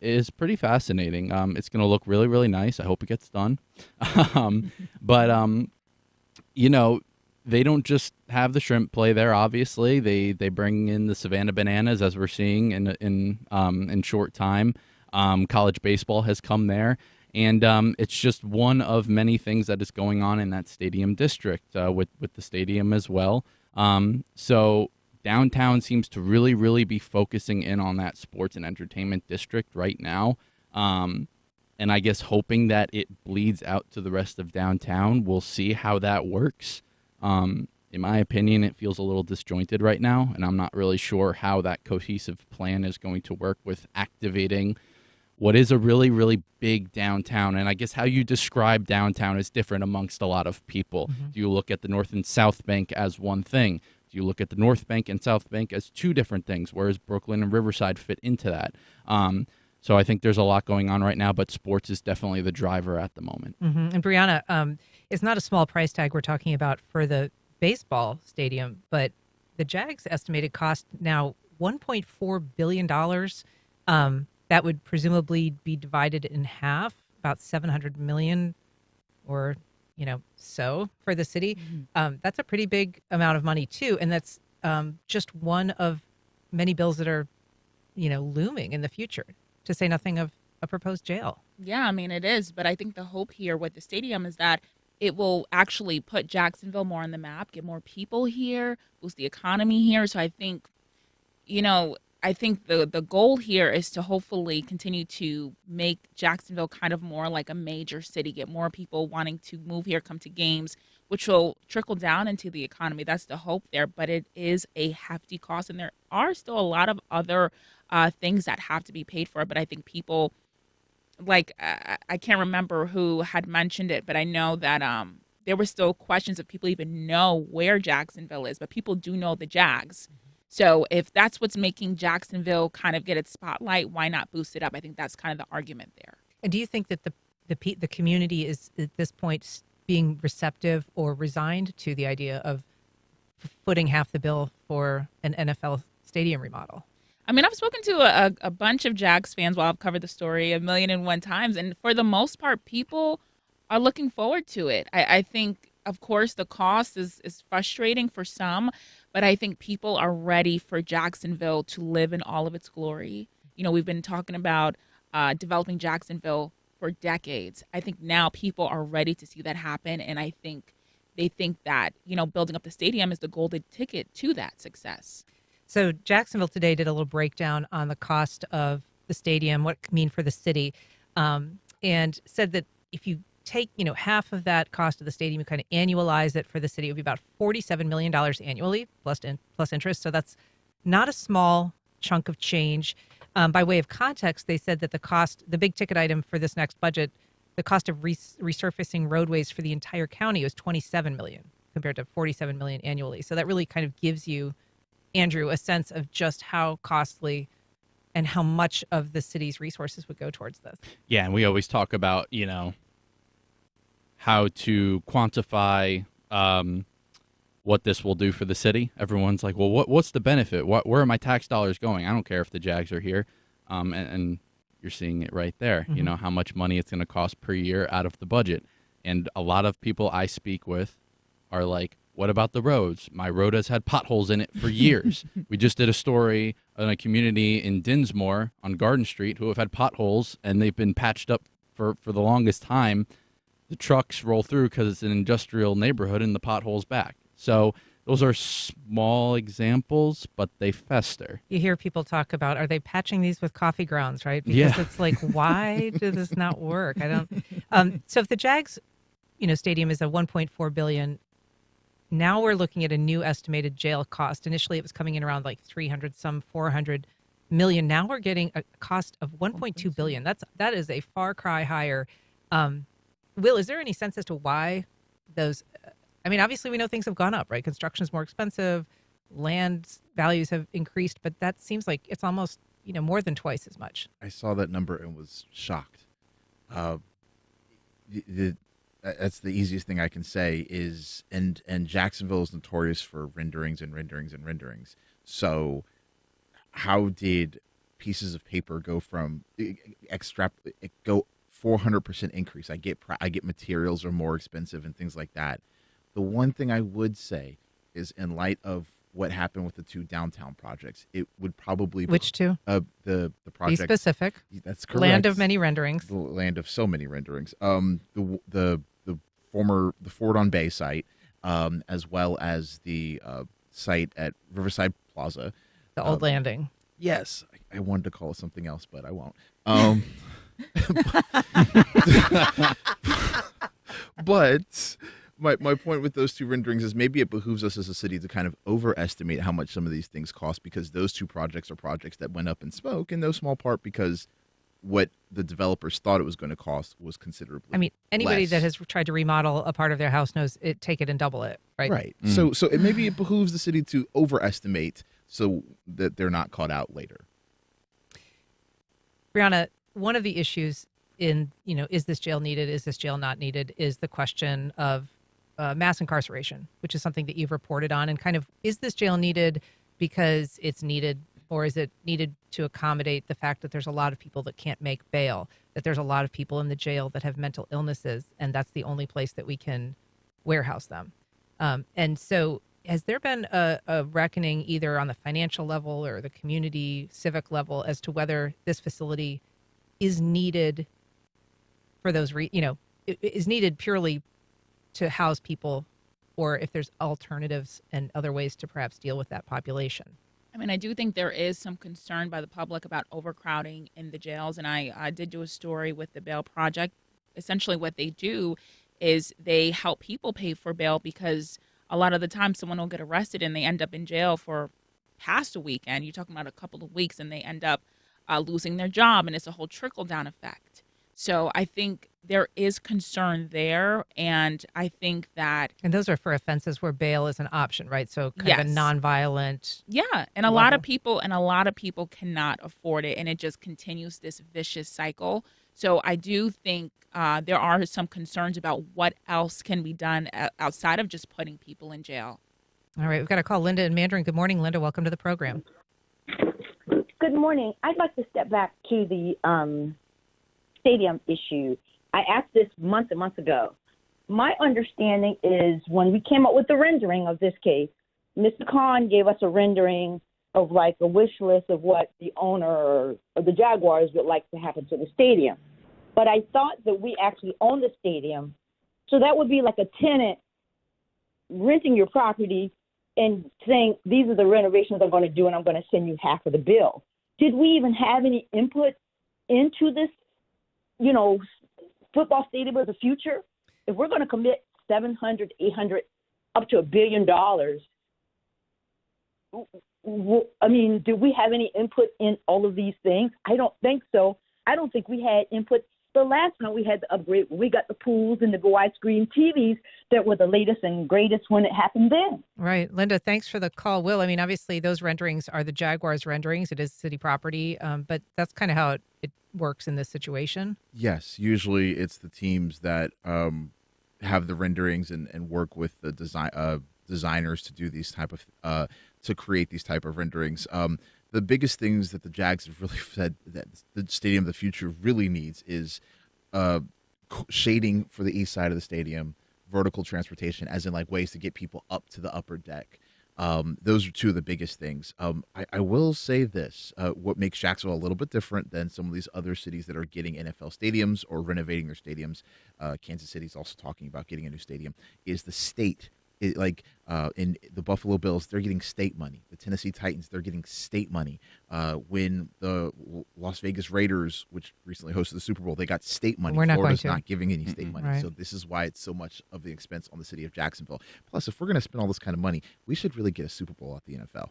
H: is pretty fascinating. It's going to look really, really nice. I hope it gets done. They don't just have the shrimp play there. Obviously, they bring in the Savannah Bananas, as we're seeing in short time. College baseball has come there, and it's just one of many things that is going on in that stadium district with the stadium as well. So downtown seems to really, really be focusing in on that sports and entertainment district right now. And I guess hoping that it bleeds out to the rest of downtown. We'll see how that works. In my opinion, it feels a little disjointed right now, and I'm not really sure how that cohesive plan is going to work with activating what is a really, really big downtown. And I guess how you describe downtown is different amongst a lot of people. Mm-hmm. Do you look at the North and South Bank as one thing? Do you look at the North Bank and South Bank as two different things, whereas Brooklyn and Riverside fit into that? So I think there's a lot going on right now, but sports is definitely the driver at the moment.
D: Mm-hmm. And Brianna, it's not a small price tag we're talking about for the baseball stadium, but the Jags estimated cost now $1.4 billion. That would presumably be divided in half, about $700 million or, so for the city. Mm-hmm. That's a pretty big amount of money too. And that's just one of many bills that are, looming in the future, to say nothing of a proposed jail.
E: Yeah, I mean, it is. But I think the hope here with the stadium is that it will actually put Jacksonville more on the map, get more people here, boost the economy here. So I think, the goal here is to hopefully continue to make Jacksonville kind of more like a major city, get more people wanting to move here, come to games, which will trickle down into the economy. That's the hope there. But it is a hefty cost, and there are still a lot of other things that have to be paid for. But I think people, I can't remember who had mentioned it, but I know that there were still questions if people even know where Jacksonville is, but people do know the Jags. So if that's what's making Jacksonville kind of get its spotlight, why not boost it up? I think that's kind of the argument there.
D: And do you think that the community is at this point being receptive or resigned to the idea of footing half the bill for an NFL stadium remodel?
E: I mean, I've spoken to a bunch of Jags fans while I've covered the story 1,000,001 times, and for the most part, people are looking forward to it. I think, of course, the cost is frustrating for some, but I think people are ready for Jacksonville to live in all of its glory. We've been talking about developing Jacksonville for decades. I think now people are ready to see that happen, and I think they think that, building up the stadium is the golden ticket to that success.
D: So Jacksonville today did a little breakdown on the cost of the stadium, what it could mean for the city, and said that if you take, half of that cost of the stadium, you kind of annualize it for the city, it would be about $47 million annually plus interest. So that's not a small chunk of change. By way of context, they said that the big ticket item for this next budget, the cost of resurfacing roadways for the entire county was $27 million compared to $47 million annually. So that really kind of gives you, Andrew, a sense of just how costly and how much of the city's resources would go towards this.
H: Yeah, and we always talk about, how to quantify what this will do for the city. Everyone's like, well, what's the benefit? Where are my tax dollars going? I don't care if the Jags are here. And you're seeing it right there,
D: Mm-hmm.
H: how much money it's going to cost per year out of the budget. And a lot of people I speak with are like, what about the roads? My road has had potholes in it for years. We just did a story on a community in Dinsmore on Garden Street who have had potholes, and they've been patched up for the longest time. The trucks roll through because it's an industrial neighborhood and the pothole's back. So those are small examples, but they fester.
D: You hear people talk about, are they patching these with coffee grounds, right? Because
H: Yeah.
D: it's like, why did this not work? I don't. So if the Jags, stadium is a $1.4 billion, now we're looking at a new estimated jail cost. Initially, it was coming in around like 300, some 400 million. Now we're getting a cost of 1.2 billion. That is a far cry higher. Will, is there any sense as to why those? I mean, obviously we know things have gone up, right? Construction is more expensive, land values have increased, but that seems like it's almost more than twice as much.
F: I saw that number and was shocked. That's the easiest thing I can say is, and Jacksonville is notorious for renderings and renderings and renderings. So how did pieces of paper go from go 400% increase? I get materials are more expensive and things like that. The one thing I would say is, in light of what happened with the two downtown projects, it would probably
D: Which two?
F: The project.
D: Be specific.
F: That's correct.
D: Land of many renderings.
F: The land of so many renderings. The Ford on Bay site, as well as the site at Riverside Plaza,
D: The old landing.
F: Yes, I wanted to call it something else, but I won't. But my point with those two renderings is maybe it behooves us as a city to kind of overestimate how much some of these things cost, because those two projects are projects that went up in smoke, in no small part because what the developers thought it was going to cost was considerably.
D: I mean, anybody
F: less.
D: that has tried to remodel a part of their house knows take it and double it, right?
F: Right. So maybe it behooves the city to overestimate so that they're not caught out later.
D: Brianna, one of the issues in, is this jail needed? Is this jail not needed? Is the question of mass incarceration, which is something that you've reported on, and kind of, is this jail needed because it's needed, or is it needed to accommodate the fact that there's a lot of people that can't make bail, that there's a lot of people in the jail that have mental illnesses, and that's the only place that we can warehouse them? And so has there been a reckoning either on the financial level or the community civic level as to whether this facility is needed for those, is needed purely to house people, or if there's alternatives and other ways to perhaps deal with that population?
E: I mean, I do think there is some concern by the public about overcrowding in the jails. And I did do a story with the Bail Project. Essentially what they do is they help people pay for bail, because a lot of the time someone will get arrested and they end up in jail for past a weekend. You're talking about a couple of weeks, and they end up losing their job, and it's a whole trickle-down effect. So I think there is concern there, and I think that...
D: And those are for offenses where bail is an option, right? So kind
E: Yes.
D: of a nonviolent...
E: Yeah, and a lot of people cannot afford it, and it just continues this vicious cycle. So I do think there are some concerns about what else can be done outside of just putting people in jail.
D: All right, we've got to call Linda in Mandarin. Good morning, Linda. Welcome to the program.
M: Good morning. I'd like to step back to the stadium issue. I asked this months and months ago. My understanding is when we came up with the rendering of this case, Mr. Khan gave us a rendering of like a wish list of what the owner of the Jaguars would like to happen to the stadium. But I thought that we actually own the stadium. So that would be like a tenant renting your property and saying, these are the renovations I'm going to do, and I'm going to send you half of the bill. Did we even have any input into this, football stadium of the future? If we're going to commit $700, $800, up to $1 billion, I mean, do we have any input in all of these things? I don't think so. I don't think we had input the last time we had the upgrade. We got the pools and the widescreen TVs that were the latest and greatest when it happened then.
D: Right. Linda, thanks for the call. Will, I mean, obviously those renderings are the Jaguars renderings. It is city property, but that's kind of how it works in this situation.
F: Yes, usually it's the teams that have the renderings and work with the designers to do these type of to create these type of renderings. The biggest things that the Jags have really said that the Stadium of the Future really needs is shading for the east side of the stadium, vertical transportation, as in like ways to get people up to the upper deck. Those are two of the biggest things. I will say this, what makes Jacksonville a little bit different than some of these other cities that are getting NFL stadiums or renovating their stadiums, Kansas City's also talking about getting a new stadium, is the state. In the Buffalo Bills, they're getting state money. The Tennessee Titans, they're getting state money. When the Las Vegas Raiders, which recently hosted the Super Bowl, they got state money.
D: We're not
F: Florida's
D: going to.
F: not giving any state money.
D: Right.
F: So this is why it's so much of the expense on the city of Jacksonville. Plus, if we're going to spend all this kind of money, we should really get a Super Bowl at the NFL.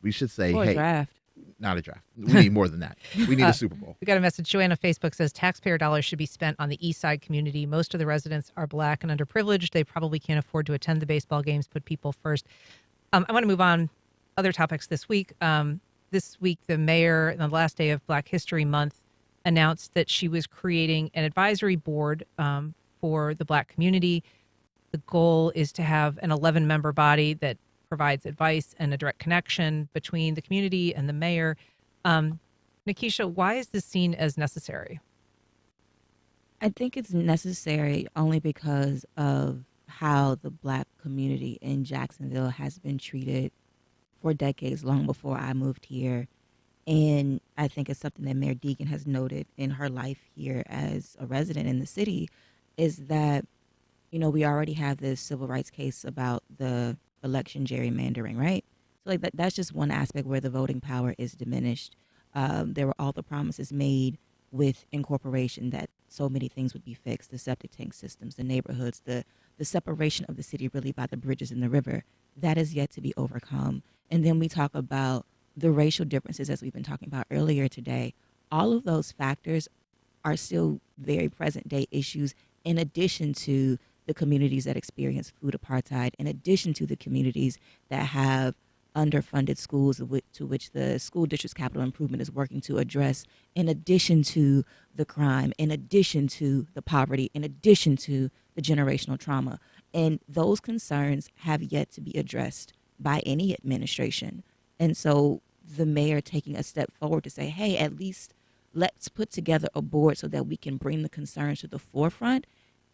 F: We should say,
G: Or a
F: hey,
G: draft.
F: not a draft. We need more than that. We need a Super Bowl.
D: We got a message. Joanna Facebook says taxpayer dollars should be spent on the East Side community. Most of the residents are Black and underprivileged. They probably can't afford to attend the baseball games. Put people first. I want to move on. Other topics this week. This week, the mayor, on the last day of Black History Month, announced that she was creating an advisory board for the Black community. The goal is to have an 11-member body that provides advice and a direct connection between the community and the mayor. Nikisha, why is this seen as necessary?
G: I think it's necessary only because of how the Black community in Jacksonville has been treated for decades, long before I moved here. And I think it's something that Mayor Deegan has noted in her life here as a resident in the city, is that, you know, we already have this civil rights case about the election gerrymandering, right? So like that's just one aspect where the voting power is diminished. There were all the promises made with incorporation that so many things would be fixed: the septic tank systems, the neighborhoods, the separation of the city really by the bridges and the river. That is yet to be overcome. And then we talk about the racial differences, as we've been talking about earlier today. All of those factors are still very present day issues, in addition to the communities that experience food apartheid, in addition to the communities that have underfunded schools to which the school district's capital improvement is working to address, in addition to the crime, in addition to the poverty, in addition to the generational trauma. And those concerns have yet to be addressed by any administration. And so the mayor taking a step forward to say, hey, at least let's put together a board so that we can bring the concerns to the forefront.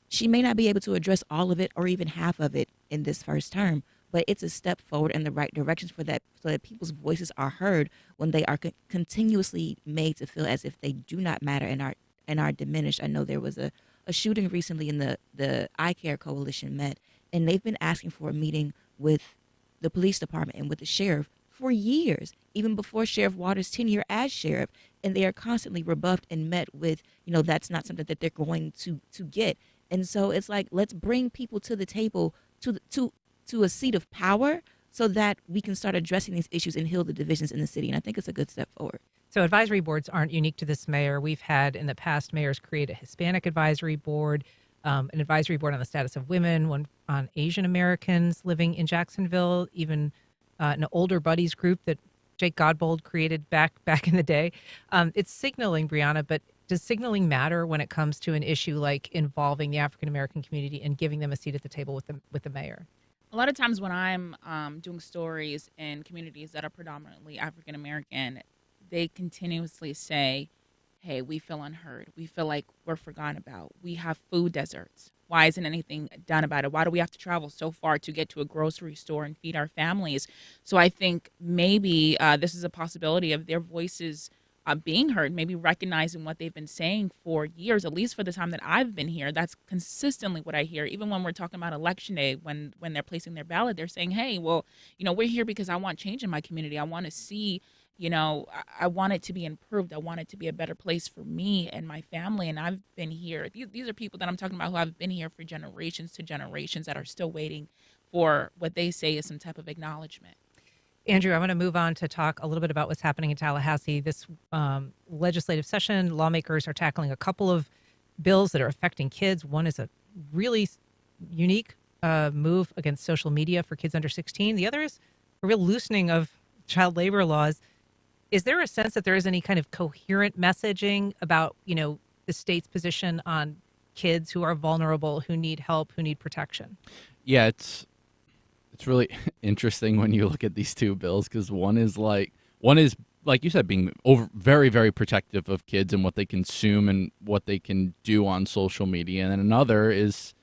G: She may not be able to address all of it or even half of it in this first term, but it's a step forward in the right direction for that, so that people's voices are heard when they are continuously made to feel as if they do not matter and are diminished. I know there was a shooting recently, and the I Care Coalition met, and they've been asking for a meeting with the police department and with the sheriff for years, even before Sheriff Waters' tenure as sheriff, and they are constantly rebuffed and met with, you know, that's not something that they're going to get. And so it's like, let's bring people to the table, to a seat of power, so that we can start addressing these issues and heal the divisions in the city. And I think it's a good step forward.
D: So advisory boards aren't unique to this mayor. We've had in the past mayors create a Hispanic advisory board, an advisory board on the status of women, one on Asian Americans living in Jacksonville, even an older buddies group that Jake Godbold created back in the day. It's signaling, Brianna, but does signaling matter when it comes to an issue like involving the African American community and giving them a seat at the table with the mayor?
E: A lot of times when I'm doing stories in communities that are predominantly African American, they continuously say, hey, we feel unheard. We feel like we're forgotten about. We have food deserts. Why isn't anything done about it? Why do we have to travel so far to get to a grocery store and feed our families? So I think maybe this is a possibility of their voices being heard, maybe recognizing what they've been saying for years, at least for the time that I've been here. That's consistently what I hear. Even when we're talking about election day, when they're placing their ballot, they're saying, hey, well, you know, we're here because I want change in my community. I want to see, you know, I want it to be improved. I want it to be a better place for me and my family. And I've been here. These are people that I'm talking about who have been here for generations to generations that are still waiting for what they say is some type of acknowledgement.
D: Andrew, I want to move on to talk a little bit about what's happening in Tallahassee. This legislative session, lawmakers are tackling a couple of bills that are affecting kids. One is a really unique move against social media for kids under 16. The other is a real loosening of child labor laws. Is there a sense that there is any kind of coherent messaging about, the state's position on kids who are vulnerable, who need help, who need protection?
H: Yeah, it's really interesting when you look at these two bills, because one is like you said, being very, very protective of kids and what they consume and what they can do on social media, and then another is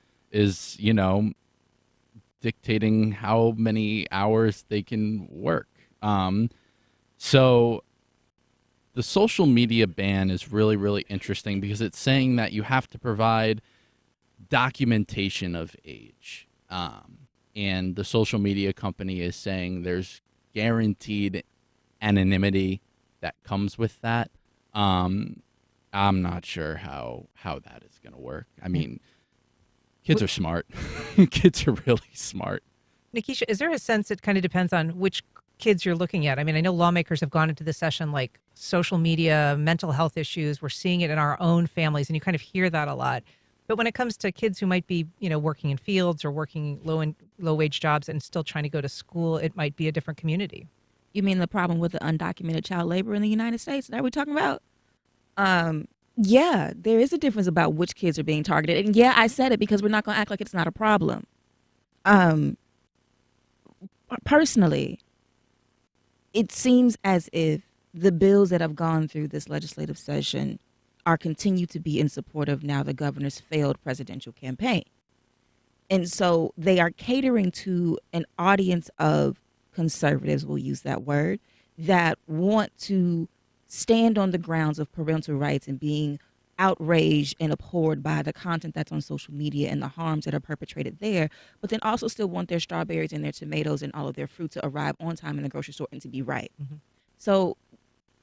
H: dictating how many hours they can work. So the social media ban is really, really interesting because it's saying that you have to provide documentation of age. And the social media company is saying there's guaranteed anonymity that comes with that. I'm not sure how that is going to work. I mean, kids are smart. Kids are really smart.
D: Nikisha, is there a sense it kind of depends on which kids you're looking at? I mean, I know lawmakers have gone into the session like social media, mental health issues. We're seeing it in our own families, and you kind of hear that a lot. But when it comes to kids who might be, working in fields or working low wage jobs and still trying to go to school, it might be a different community.
G: You mean the problem with the undocumented child labor in the United States that we're talking about? Yeah, there is a difference about which kids are being targeted. And yeah, I said it because we're not going to act like it's not a problem. Personally, it seems as if the bills that have gone through this legislative session are continued to be in support of now the governor's failed presidential campaign. And so they are catering to an audience of conservatives, we'll use that word, that want to stand on the grounds of parental rights and being outraged and abhorred by the content that's on social media and the harms that are perpetrated there, but then also still want their strawberries and their tomatoes and all of their fruit to arrive on time in the grocery store and to be right. Mm-hmm. So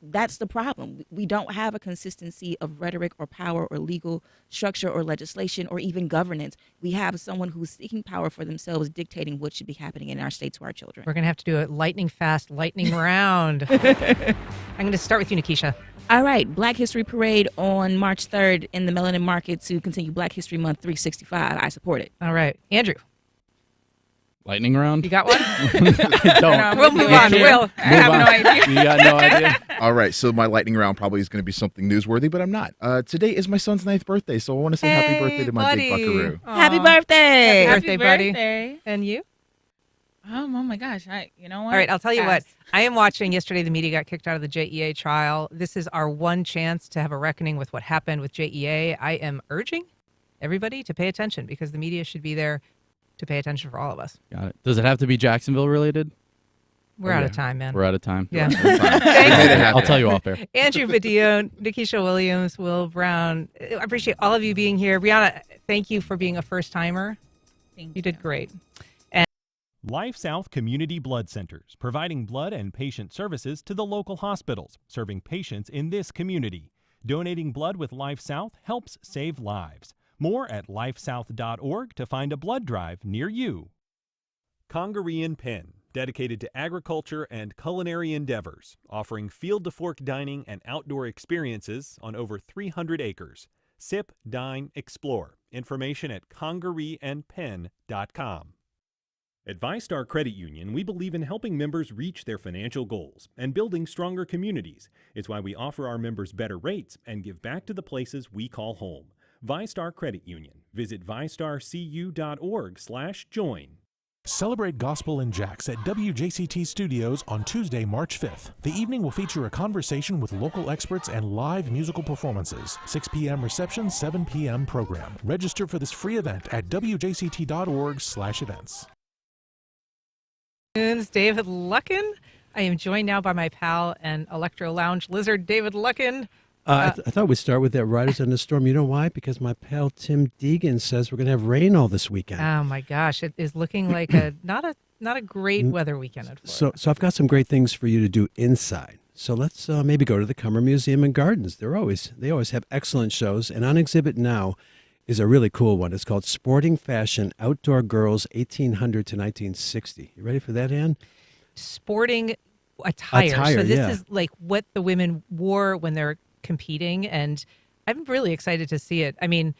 G: that's the problem. We don't have a consistency of rhetoric or power or legal structure or legislation or even governance. We have someone who's seeking power for themselves dictating what should be happening in our state to our children.
D: We're going to have to do a lightning round. I'm going to start with you, Nikisha.
G: All right. Black History Parade on March 3rd in the Melanin Market to continue Black History Month 365. I support it.
D: All right. Andrew.
H: Lightning round?
D: You got one?
H: I don't.
D: We'll move on.
E: I have no idea.
H: You got no idea?
F: All right, so my lightning round probably is going to be something newsworthy, but I'm not. Today is my son's 9th birthday, so I want to say happy birthday to my big buckaroo.
G: Happy birthday.
D: Happy birthday, buddy.
E: Birthday.
D: And you?
E: Oh my gosh. You know what?
D: All right, I'll tell you what. I am watching yesterday. The media got kicked out of the JEA trial. This is our one chance to have a reckoning with what happened with JEA. I am urging everybody to pay attention because the media should be there to pay attention for all of us.
H: Got it. Does it have to be Jacksonville related?
D: We're out of time, man.
H: We're out of time.
D: Yeah.
H: I'll tell you off there.
D: Andrew Badillo, Nikisha Williams, Will Brown. I appreciate all of you being here. Brianna, thank you for being a first-timer.
E: Thank
D: you did great.
N: Life South Community Blood Centers, providing blood and patient services to the local hospitals, serving patients in this community. Donating blood with Life South helps save lives. More at lifesouth.org to find a blood drive near you. Congaree & Penn, dedicated to agriculture and culinary endeavors, offering field-to-fork dining and outdoor experiences on over 300 acres. Sip, dine, explore. Information at congareeandpenn.com. At ViStar Credit Union, we believe in helping members reach their financial goals and building stronger communities. It's why we offer our members better rates and give back to the places we call home. ViStar Credit Union. Visit vistarcu.org/join.
O: Celebrate Gospel in Jax at WJCT Studios on Tuesday, March 5th. The evening will feature a conversation with local experts and live musical performances. 6 p.m. reception, 7 p.m. program. Register for this free event at wjct.org/events.
D: David Luckin. I am joined now by my pal and Electro Lounge lizard, David Luckin.
P: I thought we'd start with that Riders on the Storm. You know why? Because my pal Tim Deegan says we're going to have rain all this weekend.
D: Oh my gosh, it is looking like not a great weather weekend at Florida.
P: So I've got some great things for you to do inside. So let's maybe go to the Cummer Museum and Gardens. They always have excellent shows, and on exhibit now is a really cool one. It's called Sporting Fashion Outdoor Girls 1800 to 1960. You ready for that, Ann?
D: sporting attire.
P: Attire,
D: So this
P: yeah.
D: is like what the women wore when they're competing, and I'm really excited to see it. I mean,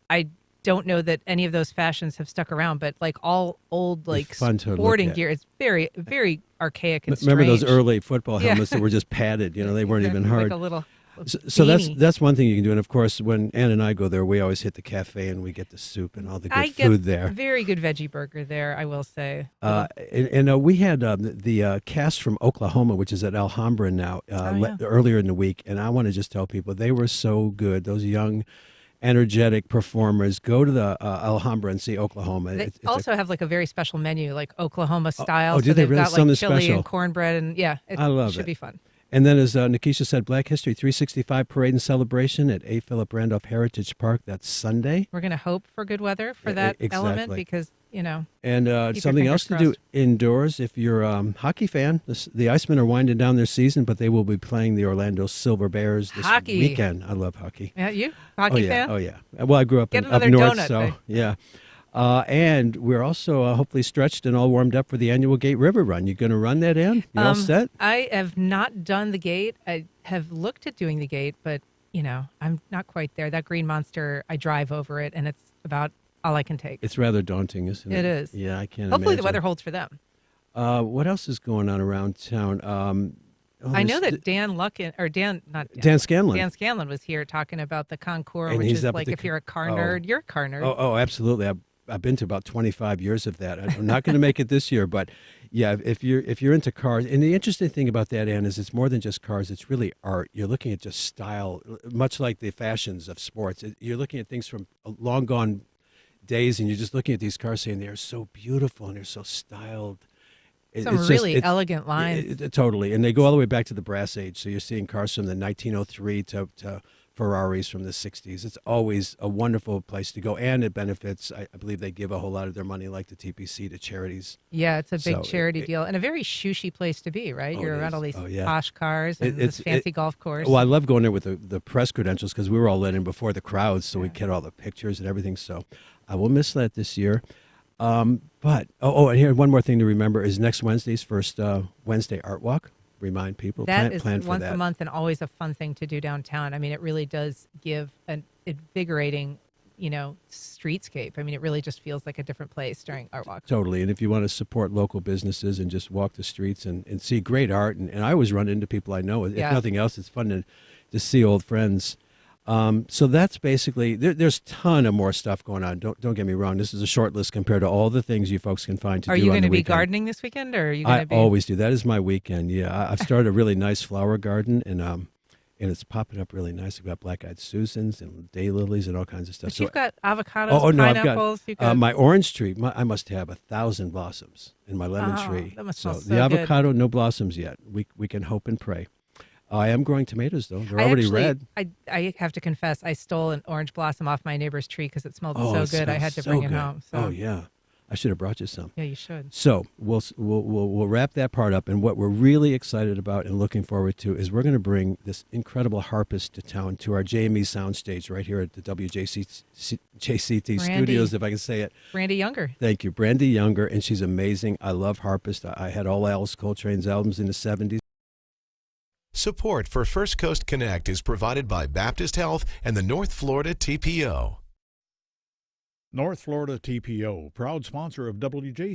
D: I don't know that any of those fashions have stuck around, but like all old like
P: fun to look
D: sporting
P: at.
D: gear, it's very, very archaic and
P: Remember those
D: strange.
P: early football
D: Yeah.
P: helmets that were just padded? You know, they weren't even hard.
D: Like a little
P: So
D: beanie.
P: that's one thing you can do. And of course, when Ann and I go there, we always hit the cafe and we get the soup and all the
D: I
P: good
D: get
P: food there.
D: very good veggie burger there, I will say.
P: And we had the cast from Oklahoma, which is at Alhambra now,
D: yeah.
P: earlier in the week. And I want to just tell people they were so good. Those young, energetic performers. Go to the Alhambra and see Oklahoma.
D: They
P: It's
D: also have like a very special menu, like Oklahoma style.
P: oh, do
D: so
P: they
D: they've
P: really?
D: got like
P: Something
D: chili
P: special.
D: and cornbread, and yeah,
P: I love
D: should
P: it.
D: be fun.
P: And then, as Nikisha said, Black History 365 Parade and Celebration at A. Philip Randolph Heritage Park. That's Sunday.
D: We're going to hope for good weather for that element
P: exactly.
D: because, you know.
P: And
D: keep your
P: something
D: fingers
P: else to do
D: crossed.
P: indoors. If you're a hockey fan, the Icemen are winding down their season, but they will be playing the Orlando Silver Bears this
D: Hockey.
P: weekend. I love hockey.
D: Yeah, you? Hockey
P: yeah,
D: fan?
P: Oh, yeah. Well, I grew up
D: Get
P: up
D: another
P: north,
D: donut,
P: so
D: babe.
P: yeah. And we're also hopefully stretched and all warmed up for the annual Gate River Run. You going to run that, Ann? You all set?
D: I have not done the gate. I have looked at doing the gate, but, you know, I'm not quite there. That green monster, I drive over it, and it's about all I can take.
P: It's rather daunting, isn't it?
D: It is.
P: Yeah, I can't
D: Hopefully the
P: imagine.
D: weather holds for them.
P: What else is going on around town?
D: I know
P: there's
D: that Dan Luckin, or Dan, not
P: Dan Scanlon.
D: Dan Scanlon was here talking about the concours,
P: And
D: which
P: he's
D: is
P: up at
D: like
P: the
D: if you're a car
P: oh.
D: nerd, you're a car nerd.
P: Oh, absolutely. I've been to about 25 years of that. I'm not going to make it this year, but yeah, if you're into cars, and the interesting thing about that, Ann, is it's more than just cars. It's really art. You're looking at just style, much like the fashions of sports. You're looking at things from long gone days, and you're just looking at these cars saying they're so beautiful and they're so styled.
D: Some
P: It's
D: really elegant lines.
P: Totally. And they go all the way back to the brass age. So you're seeing cars from the 1903 to Ferraris from the 60s. It's always a wonderful place to go. And it benefits, I believe they give a whole lot of their money, like the TPC, to charities.
D: Yeah, it's a big
P: So
D: charity deal and a very shushy place to be, right?
P: Oh,
D: You're
P: it
D: around
P: is.
D: all these
P: Oh, yeah.
D: posh cars and this fancy golf course.
P: Well, I love going there with the press credentials because we were all let in before the crowds, so we get all the pictures and everything. So I will miss that this year. But and here, one more thing to remember is next Wednesday's first Wednesday Art Walk. Remind people,
D: That is
P: plan for
D: once
P: that.
D: a month and always a fun thing to do downtown. I mean, it really does give an invigorating, streetscape. I mean, it really just feels like a different place during Art Walk.
P: Totally. And if you want to support local businesses and just walk the streets and see great art, and I always run into people I know. If nothing else, it's fun to see old friends. So that's basically, there's a ton of more stuff going on. Don't get me wrong. This is a short list compared to all the things you folks can find to
D: Are
P: do
D: you
P: on
D: going
P: the
D: to be
P: weekend.
D: gardening this weekend, or are you going
P: I
D: to be?
P: always do. That is my weekend. Yeah, I've started a really nice flower garden, and it's popping up really nice. We've got black-eyed Susans and daylilies and all kinds of stuff.
D: But you've got avocados,
P: no,
D: pineapples.
P: I've got my orange tree. I must have 1,000 blossoms in my lemon tree.
D: That must
P: so
D: smell so
P: the
D: good.
P: avocado, no blossoms yet. We can hope and pray. I am growing tomatoes though. They're already red.
D: I have to confess, I stole an orange blossom off my neighbor's tree because it smelled
P: Oh,
D: so
P: it
D: good. I
P: smells
D: had to
P: so
D: bring it
P: good.
D: home. So.
P: Oh yeah, I should have brought you some.
D: Yeah, you should.
P: So we'll wrap that part up, and what we're really excited about and looking forward to is we're going to bring this incredible harpist to town to our JME soundstage right here at the WJCT studios, if I can say it.
D: Brandy Younger.
P: Thank you, Brandy Younger, and she's amazing. I love harpist. I had all Alice Coltrane's albums in the 70s.
Q: Support for First Coast Connect is provided by Baptist Health and the North Florida TPO.
R: North Florida TPO, proud sponsor of WJCT.